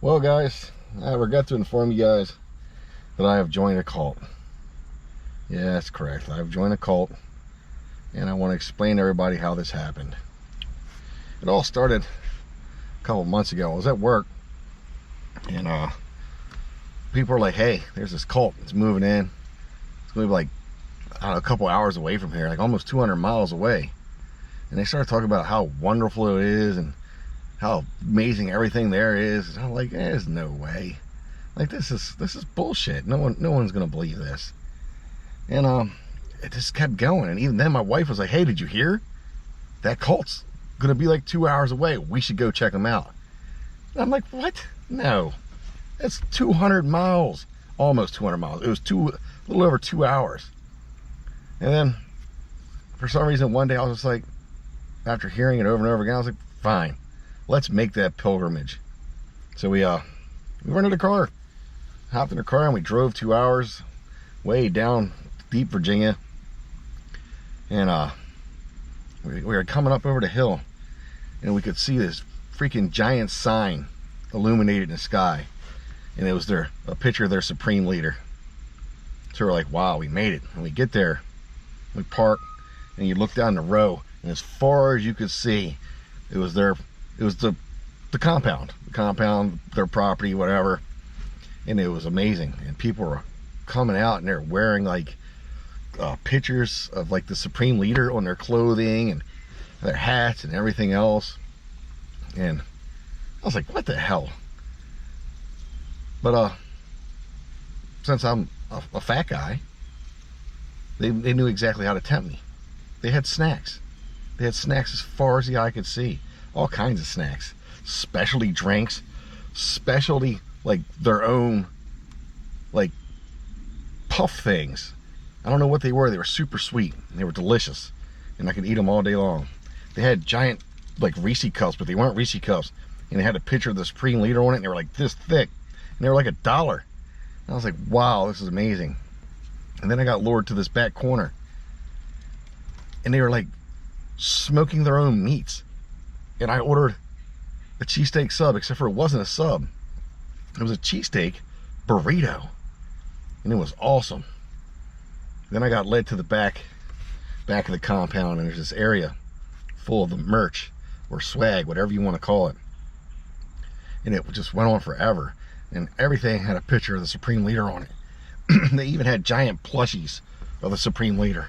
Well, guys, I forgot to inform you guys that I have joined a cult. Yeah, that's correct. I've joined a cult, and I want to explain to everybody how this happened. It all started a couple months ago. I was at work, and people were like, hey, there's this cult. It's moving in. It's going to be like, I don't know, a couple hours away from here, like almost 200 miles away. And they started talking about how wonderful it is and how amazing everything there is. And I'm like, there's no way. Like, this is bullshit. No one's gonna believe this. And it just kept going. And even then my wife was like, hey, did you hear? That cult's gonna be like 2 hours away. We should go check them out. And I'm like, what? No. That's 200 miles. Almost 200 miles. It was a little over 2 hours. And then for some reason one day I was just like, after hearing it over and over again, I was like, fine, let's make that pilgrimage. So we rented a car, hopped in a car, and we drove 2 hours way down deep Virginia. And we were coming up over the hill, and we could see this freaking giant sign illuminated in the sky, and it was a picture of their supreme leader. So we're like, wow, we made it. And we get there, we park, and you look down the row, and as far as you could see, it was the compound, their property, whatever. And it was amazing. And people were coming out, and they're wearing like pictures of like the supreme leader on their clothing and their hats and everything else. And I was like, what the hell? But since I'm a fat guy, they knew exactly how to tempt me. They had snacks. They had snacks as far as the eye could see. All kinds of snacks. Specialty drinks. Specialty, like, their own, like, puff things. I don't know what they were. They were super sweet. And they were delicious. And I could eat them all day long. They had giant, like, Reese cups, but they weren't Reese cups. And they had a picture of the Supreme Leader on it, and they were, like, this thick. And they were, like, $1. And I was like, wow, this is amazing. And then I got lured to this back corner. And they were, like, smoking their own meats. And I ordered a cheesesteak sub, except for it wasn't a sub. It was a cheesesteak burrito. And it was awesome. Then I got led to the back of the compound, and there's this area full of the merch or swag, whatever you want to call it. And it just went on forever. And everything had a picture of the Supreme Leader on it. They even had giant plushies of the Supreme Leader.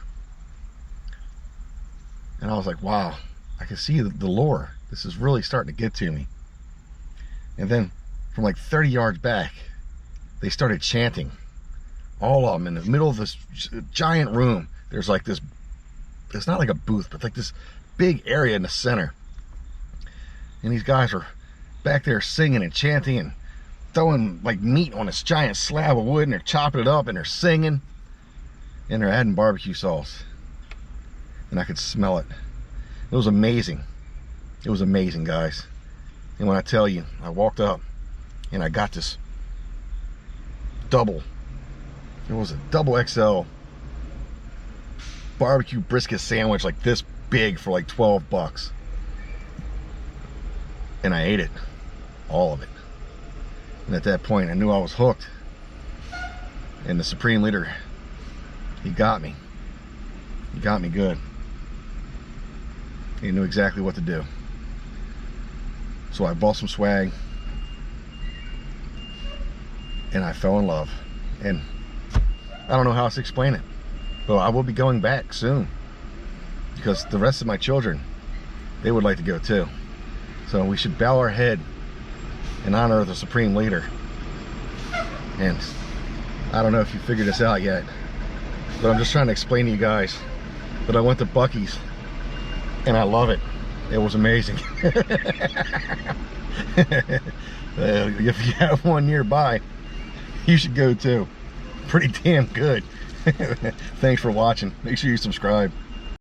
And I was like, wow, I can see the lore. This is really starting to get to me. And then from like 30 yards back, they started chanting. All of them in the middle of this giant room. There's like this, it's not like a booth, but like this big area in the center. And these guys are back there singing and chanting and throwing like meat on this giant slab of wood, and they're chopping it up, and they're singing, and they're adding barbecue sauce. And I could smell it. It was amazing. It was amazing, guys. And when I tell you, I walked up and I got this it was a double XL barbecue brisket sandwich, like this big, for like $12. And I ate it, all of it. And at that point I knew I was hooked. And the Supreme Leader, he got me. He got me good. He knew exactly what to do. So I bought some swag, and I fell in love. And I don't know how else to explain it, but I will be going back soon, because the rest of my children, they would like to go too. So we should bow our head in honor of the Supreme Leader. And I don't know if you figured this out yet, but I'm just trying to explain to you guys that I went to Buc-ee's, and I love it. It was amazing. If you have one nearby, you should go too. Pretty damn good. Thanks for watching. Make sure you subscribe.